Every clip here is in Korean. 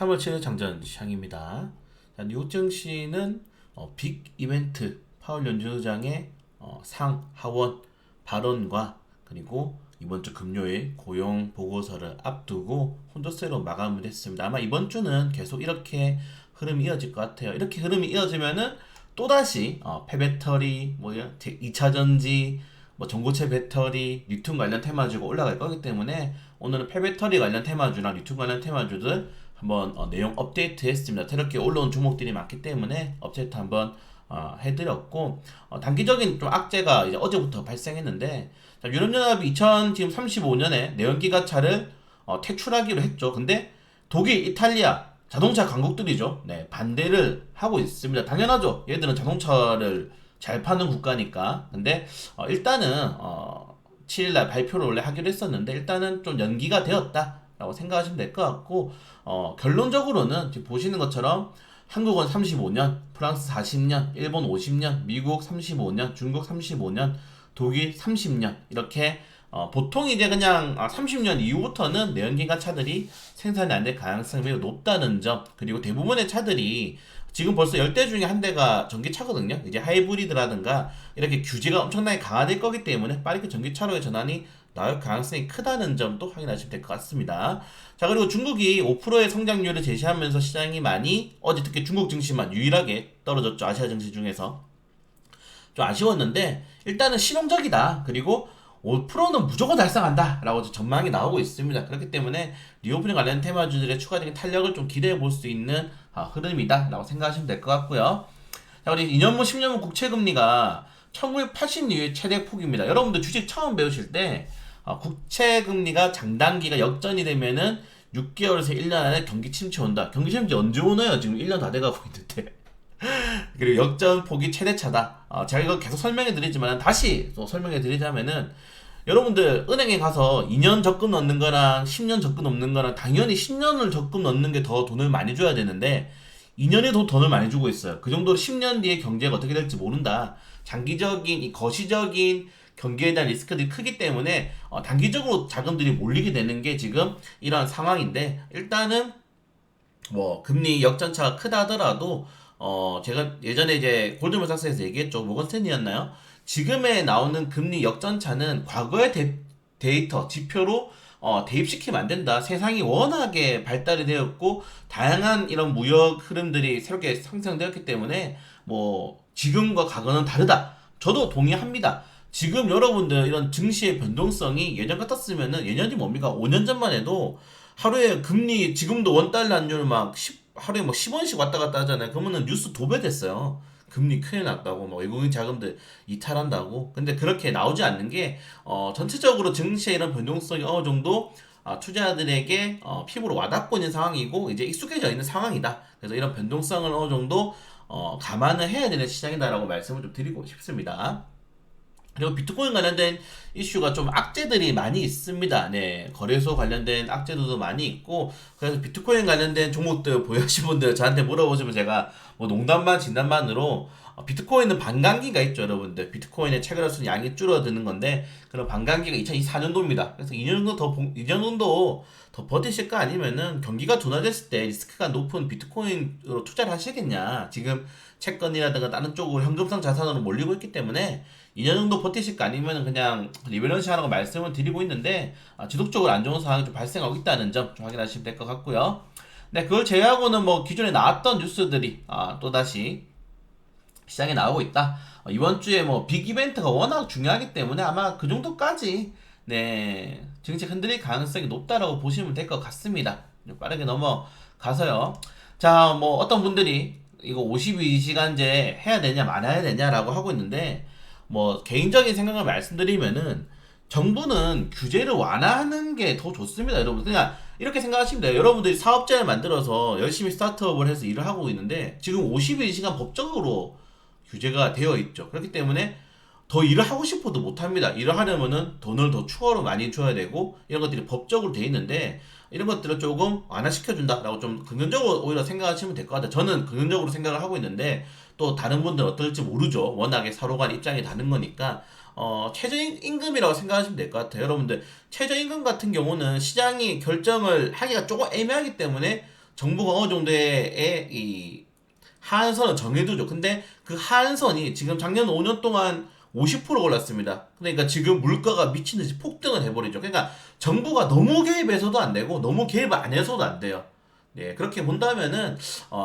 3월 7일 장전 시향입니다. 자, 뉴욕 증시는 빅 이벤트 파월 연준의장의 상 하원 발언과 그리고 이번 주 금요일 고용 보고서를 앞두고 혼조세로 마감을 했습니다. 아마 이번 주는 계속 이렇게 흐름이 이어질 것 같아요. 이렇게 흐름이 이어지면은 또다시 폐배터리, 2차 전지, 전고체 배터리, 리튬 관련 테마주가 올라갈 거기 때문에 오늘은 폐배터리 관련 테마주랑 리튬 관련 테마주들 한번 내용 업데이트 했습니다. 새롭게 올라온 종목들이 많기 때문에 업데이트 한번 해드렸고, 단기적인 좀 악재가 이제 어제부터 발생했는데, 자, 유럽연합이 2035년에 내연기관차를 퇴출하기로 했죠. 근데 독일, 이탈리아 자동차 강국들이죠. 네, 반대를 하고 있습니다. 당연하죠. 얘들은 자동차를 잘 파는 국가니까. 근데 일단은 7일날 발표를 원래 하기로 했었는데 일단은 좀 연기가 되었다라고 생각하시면 될 것 같고, 결론적으로는 지금 보시는 것처럼 한국은 35년, 프랑스 40년, 일본 50년, 미국 35년, 중국 35년, 독일 30년 이렇게 보통 이제 그냥 30년 이후부터는 내연기관 차들이 생산이 안 될 가능성이 매우 높다는 점, 그리고 대부분의 차들이 지금 벌써 10대 중에 한 대가 전기차거든요. 이제 하이브리드라든가 이렇게 규제가 엄청나게 강화될 거기 때문에 빠르게 전기차로의 전환이 나올 가능성이 크다는 점도 확인하시면 될 것 같습니다. 자, 그리고 중국이 5%의 성장률을 제시하면서 시장이 많이 어제 특히 중국 증시만 유일하게 떨어졌죠. 아시아 증시 중에서 좀 아쉬웠는데 일단은 실용적이다. 그리고 5%는 무조건 달성한다 라고 전망이 나오고 있습니다. 그렇기 때문에 리오프닝 관련 테마주들의 추가적인 탄력을 좀 기대해 볼 수 있는 흐름이다 라고 생각하시면 될 것 같고요. 자, 우리 2년물 10년물 국채금리가 1980 이후의 최대 폭입니다. 여러분들 주식 처음 배우실 때 국채금리가 장단기가 역전이 되면은 6개월에서 1년 안에 경기 침체 온다. 경기 침체 언제 오나요? 지금 1년 다 돼가고 있는데. 그리고 역전폭이 최대차다. 제가 이거 계속 설명해 드리지만 다시 또 설명해 드리자면은 여러분들 은행에 가서 2년 적금 넣는 거랑 10년 적금 넣는 거랑 당연히 10년을 적금 넣는 게 더 돈을 많이 줘야 되는데 2년에 더 돈을 많이 주고 있어요. 그 정도로 10년 뒤에 경제가 어떻게 될지 모른다. 장기적인 이 거시적인 경기에 대한 리스크들이 크기 때문에 단기적으로 자금들이 몰리게 되는 게 지금 이런 상황인데, 일단은 뭐 금리 역전차가 크다 하더라도 제가 예전에 이제 골드만삭스에서 얘기했죠. 모건스탠리였나요? 지금에 나오는 금리 역전차는 과거의 데이터, 지표로 대입시키면 안 된다. 세상이 워낙에 발달이 되었고 다양한 이런 무역 흐름들이 새롭게 상승되었기 때문에 뭐 지금과 과거는 다르다. 저도 동의합니다. 지금 여러분들 이런 증시의 변동성이 예전 같았으면은, 예년이 뭡니까? 5년 전만 해도 하루에 금리 지금도 원달러율 막 10, 하루에 뭐 10원씩 왔다 갔다 하잖아요. 그러면은 뉴스 도배됐어요. 금리 큰일 났다고, 뭐 외국인 자금들 이탈한다고. 근데 그렇게 나오지 않는 게 전체적으로 증시의 이런 변동성이 어느 정도 투자자들에게 피부로 와닿고 있는 상황이고 이제 익숙해져 있는 상황이다. 그래서 이런 변동성을 어느 정도 감안을 해야 되는 시장이다라고 말씀을 좀 드리고 싶습니다. 그리고 비트코인 관련된 이슈가 좀 악재들이 많이 있습니다. 네, 거래소 관련된 악재들도 많이 있고, 그래서 비트코인 관련된 종목들 보유하신 분들 저한테 물어보시면 제가 뭐 농담반 진담반으로 비트코인은 반감기가 있죠, 여러분들. 비트코인의 체결할수록 양이 줄어드는 건데 그런 반감기가 2024년도입니다. 그래서 2년 정도 2년 정도 더 버티실까, 아니면은 경기가 둔화됐을 때 리스크가 높은 비트코인으로 투자를 하시겠냐. 지금 채권이라든가 다른 쪽으로 현금성 자산으로 몰리고 있기 때문에 2년 정도 버티실까, 아니면 그냥 리밸런스 하라고 말씀을 드리고 있는데 지속적으로 안 좋은 상황이 좀 발생하고 있다는 점 좀 확인하시면 될 것 같고요. 네, 그걸 제외하고는 뭐 기존에 나왔던 뉴스들이 또다시 시장에 나오고 있다. 이번 주에 뭐 빅 이벤트가 워낙 중요하기 때문에 아마 그 정도까지 네 증시 흔들릴 가능성이 높다라고 보시면 될 것 같습니다. 빠르게 넘어가서요. 자, 뭐 어떤 분들이 이거 52시간제 해야 되냐 말아야 되냐라고 하고 있는데, 뭐 개인적인 생각을 말씀드리면은 정부는 규제를 완화하는 게 더 좋습니다, 여러분. 그냥 이렇게 생각하시면 돼요. 여러분들이 사업자를 만들어서 열심히 스타트업을 해서 일을 하고 있는데 지금 52시간 법적으로 규제가 되어 있죠. 그렇기 때문에 더 일을 하고 싶어도 못합니다. 일을 하려면은 돈을 더 추가로 많이 줘야 되고 이런 것들이 법적으로 되어 있는데, 이런 것들을 조금 완화시켜준다라고 좀 긍정적으로 오히려 생각하시면 될 것 같아요. 저는 긍정적으로 생각을 하고 있는데 또 다른 분들은 어떨지 모르죠. 워낙에 서로 간 입장이 다른 거니까 최저임금이라고 생각하시면 될 것 같아요. 여러분들 최저임금 같은 경우는 시장이 결정을 하기가 조금 애매하기 때문에 정부가 어느 정도의 이 하한선을 정해두죠. 근데 그 하한선이 지금 작년 5년 동안 50% 올랐습니다. 그러니까 지금 물가가 미친 듯이 폭등을 해버리죠. 그러니까 정부가 너무 개입해서도 안 되고 너무 개입 안 해서도 안 돼요. 네, 그렇게 본다면은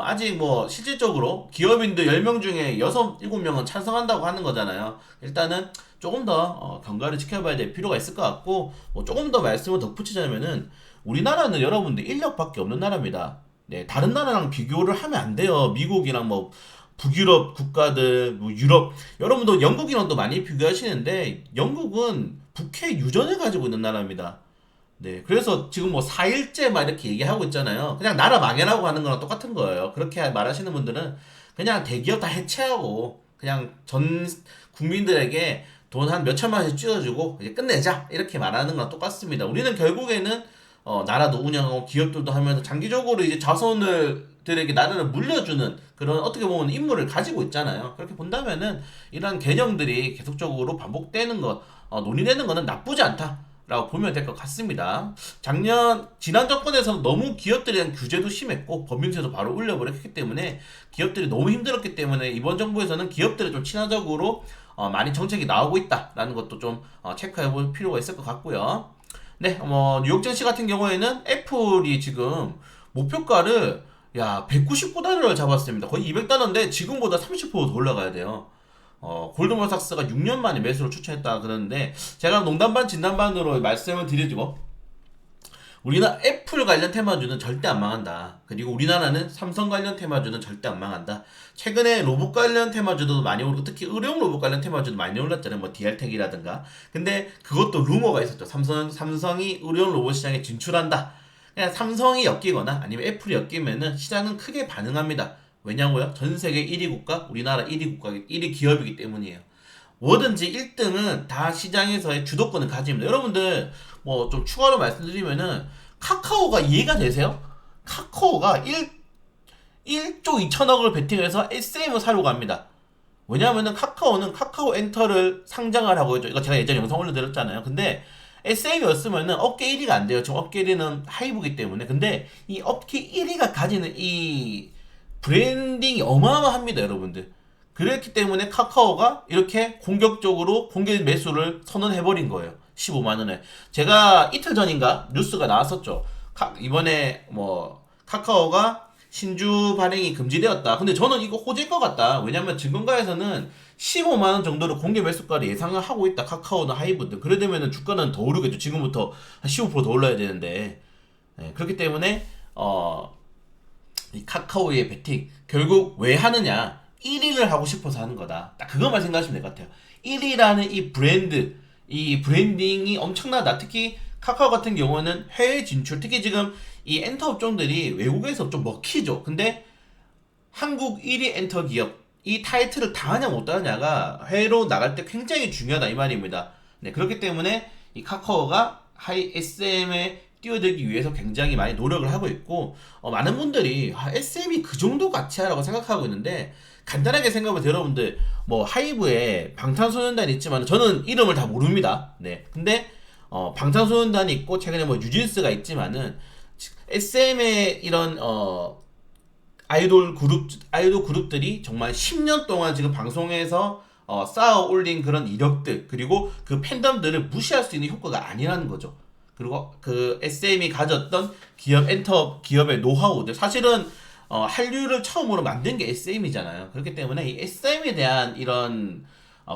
아직 뭐 실질적으로 기업인들 10명 중에 6, 7명은 찬성한다고 하는 거잖아요. 일단은 조금 더 경과를 지켜봐야 될 필요가 있을 것 같고 뭐 조금 더 말씀을 덧붙이자면은 우리나라는 여러분들 인력밖에 없는 나라입니다. 네, 다른 나라랑 비교를 하면 안 돼요. 미국이랑 뭐 북유럽 국가들, 뭐 유럽, 여러분도 영국이랑도 많이 비교하시는데 영국은 북해 유전을 가지고 있는 나라입니다. 네, 그래서 지금 뭐 4일째 막 이렇게 얘기하고 있잖아요. 그냥 나라 망해라고 하는 거랑 똑같은 거예요. 그렇게 말하시는 분들은 그냥 대기업 다 해체하고 그냥 전 국민들에게 돈 한 몇천만 원씩 쥐어주고 이제 끝내자 이렇게 말하는 거랑 똑같습니다. 우리는 결국에는 나라도 운영하고 기업들도 하면서 장기적으로 이제 자손들에게 나라를 물려주는 그런 어떻게 보면 임무를 가지고 있잖아요. 그렇게 본다면은 이런 개념들이 계속적으로 반복되는 거, 논의되는 거는 나쁘지 않다. 라고 보면 될 것 같습니다. 지난 정권에서는 너무 기업들에 대한 규제도 심했고, 법인세도 바로 올려버렸기 때문에, 기업들이 너무 힘들었기 때문에, 이번 정부에서는 기업들에 좀 친화적으로, 많이 정책이 나오고 있다라는 것도 좀, 체크해 볼 필요가 있을 것 같고요. 네, 뉴욕 증시 같은 경우에는 애플이 지금 목표가를, 야, 199달러를 잡았습니다. 거의 200달러인데, 지금보다 30%더 올라가야 돼요. 골드만삭스가 6년 만에 매수를 추천했다 그러는데 제가 농담반 진담반으로 말씀을 드리고 우리나라 애플 관련 테마주는 절대 안 망한다. 그리고 우리나라는 삼성 관련 테마주는 절대 안 망한다. 최근에 로봇 관련 테마주도 많이 오르고 특히 의료용 로봇 관련 테마주도 많이 올랐잖아요. 뭐 DR텍이라든가. 근데 그것도 루머가 있었죠. 삼성이 의료용 로봇 시장에 진출한다. 그냥 삼성이 엮이거나 아니면 애플이 엮이면은 시장은 크게 반응합니다. 왜냐고요? 전 세계 1위 국가, 우리나라 1위 국가, 1위 기업이기 때문이에요. 뭐든지 1등은 다 시장에서의 주도권을 가집니다. 여러분들 뭐 좀 추가로 말씀드리면은 카카오가 이해가 되세요? 카카오가 1조 2천억을 베팅해서 SM을 사려고 합니다. 왜냐하면은 카카오는 카카오 엔터를 상장을 하고 있죠. 이거 제가 예전에 영상 올려드렸잖아요. 근데 SM이었으면은 업계 1위가 안 돼요. 지금 업계 1위는 하이브기 때문에. 근데 이 업계 1위가 가지는 이 브랜딩이 어마어마합니다, 여러분들. 그렇기 때문에 카카오가 이렇게 공격적으로 공개 매수를 선언해버린 거예요. 15만 원에. 제가 이틀 전인가 뉴스가 나왔었죠. 이번에 뭐 카카오가 신주 발행이 금지되었다. 근데 저는 이거 호재일 것 같다. 왜냐면 증권가에서는 15만 원 정도로 공개 매수가를 예상을 하고 있다. 카카오나 하이브드. 그래 되면은 주가는 더 오르겠죠. 지금부터 한 15%더 올라야 되는데. 네, 그렇기 때문에 이 카카오의 베팅 결국 왜 하느냐 1위를 하고 싶어서 하는 거다. 딱 그것만 생각하시면 될 것 같아요. 1위라는 이 브랜드 이 브랜딩이 엄청나다. 특히 카카오 같은 경우는 해외 진출 특히 지금 이 엔터 업종들이 외국에서 좀 먹히죠. 근데 한국 1위 엔터 기업 이 타이틀을 당하냐 못 당하냐가 해외로 나갈 때 굉장히 중요하다 이 말입니다. 네, 그렇기 때문에 이 카카오가 하이 SM에 뛰어들기 위해서 굉장히 많이 노력을 하고 있고 많은 분들이 SM이 그 정도 가치야라고 생각하고 있는데 간단하게 생각해보세요. 여러분들 뭐 하이브에 방탄소년단이 있지만 저는 이름을 다 모릅니다. 네, 근데 방탄소년단이 있고 최근에 뭐 뉴진스가 있지만은 SM의 이런 아이돌 그룹들이 정말 10년 동안 지금 방송에서 쌓아 올린 그런 이력들 그리고 그 팬덤들을 무시할 수 있는 효과가 아니라는 거죠. 그리고 그 SM이 가졌던 엔터 기업의 노하우들 사실은 한류를 처음으로 만든 게 SM이잖아요. 그렇기 때문에 이 SM에 대한 이런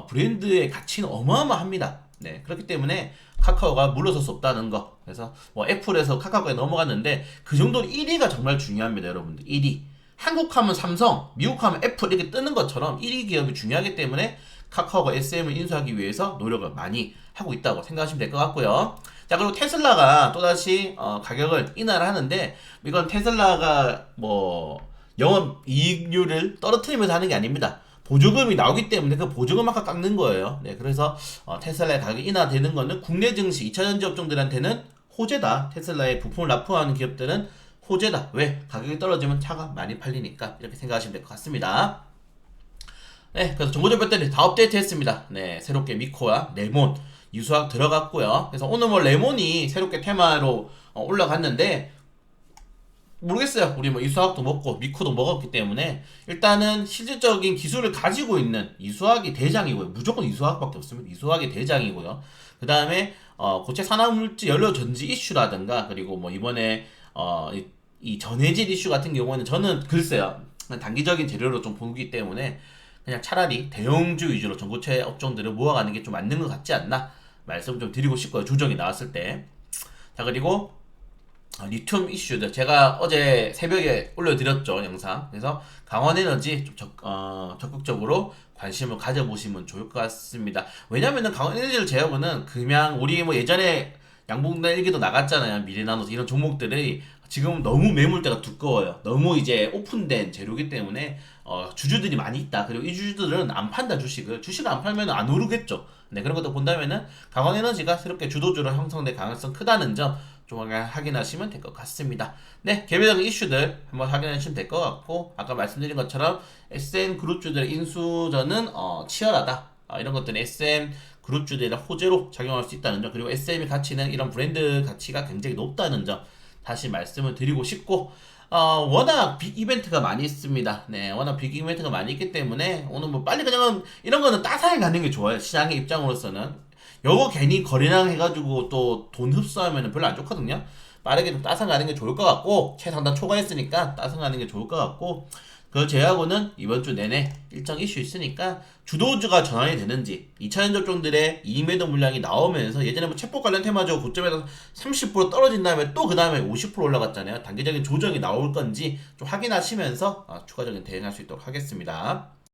브랜드의 가치는 어마어마합니다. 네, 그렇기 때문에 카카오가 물러설 수 없다는 거. 그래서 뭐 애플에서 카카오에 넘어갔는데 그 정도로 1위가 정말 중요합니다, 여러분들. 1위. 한국 하면 삼성, 미국 하면 애플 이렇게 뜨는 것처럼 1위 기업이 중요하기 때문에 카카오가 SM을 인수하기 위해서 노력을 많이 하고 있다고 생각하시면 될 것 같고요. 자, 그리고 테슬라가 또다시 가격을 인하를 하는데 이건 테슬라가 뭐 영업 이익률을 떨어뜨리면서 하는 게 아닙니다. 보조금이 나오기 때문에 그 보조금 아까 깎는 거예요. 네, 그래서 테슬라의 가격이 인하되는 거는 국내 증시 2차전지 업종들한테는 호재다. 테슬라의 부품을 납품하는 기업들은 호재다. 왜? 가격이 떨어지면 차가 많이 팔리니까 이렇게 생각하시면 될 것 같습니다. 네, 그래서 정보전 배터리 다 업데이트 했습니다. 네, 새롭게 미코와 레몬 유수학 들어갔고요. 그래서 오늘 뭐 레몬이 새롭게 테마로 올라갔는데 모르겠어요. 우리 뭐 이수학도 먹고 미쿠도 먹었기 때문에 일단은 실질적인 기술을 가지고 있는 이수학이 대장이고요. 무조건 이수학밖에 없습니다. 이수학이 대장이고요. 그 다음에 고체 산화물질 연료 전지 이슈라든가 그리고 뭐 이번에 이 전해질 이슈 같은 경우는 저는 글쎄요 단기적인 재료로 좀 보기 때문에 그냥 차라리 대형주 위주로 전고체 업종들을 모아가는 게 좀 맞는 것 같지 않나 말씀 좀 드리고 싶고요. 주정이 나왔을 때. 자 그리고 리튬 이슈들 제가 어제 새벽에 올려드렸죠 영상. 그래서 강원에너지 좀 적극적으로 관심을 가져보시면 좋을 것 같습니다. 왜냐면은 강원에너지를 제외하고는 그냥 우리 뭐 예전에 양봉단 일기도 나갔잖아요. 미래나노스 이런 종목들이 지금 너무 매물대가 두꺼워요. 너무 이제 오픈된 재료기 때문에 주주들이 많이 있다. 그리고 이 주주들은 안 판다 주식을 안 팔면 안 오르겠죠. 네, 그런 것도 본다면은 강원에너지가 새롭게 주도주로 형성될 가능성 크다는 점 좀 확인하시면 될 것 같습니다. 네, 개별적인 이슈들 한번 확인하시면 될 것 같고 아까 말씀드린 것처럼 SM 그룹주들의 인수전은 치열하다. 이런 것들은 SM 그룹주들의 호재로 작용할 수 있다는 점 그리고 SM의 가치는 이런 브랜드 가치가 굉장히 높다는 점 다시 말씀을 드리고 싶고 워낙 빅 이벤트가 많이 있습니다. 네, 워낙 빅 이벤트가 많이 있기 때문에 오늘 뭐 빨리 그냥 이런 거는 따사하게 가는 게 좋아요. 시장의 입장으로서는. 요거 괜히 거래량 해가지고 또 돈 흡수하면 별로 안 좋거든요. 빠르게 좀 따서 가는 게 좋을 것 같고 최상단 초과했으니까 따서 가는 게 좋을 것 같고 그걸 제외하고는 이번 주 내내 일정 이슈 있으니까 주도주가 전환이 되는지 2차전 접종들의 이매도 물량이 나오면서 예전에 뭐 챗봇 관련 테마죠 고점에서 30% 떨어진 다음에 또 그 다음에 50% 올라갔잖아요. 단기적인 조정이 나올 건지 좀 확인하시면서 추가적인 대응할 수 있도록 하겠습니다.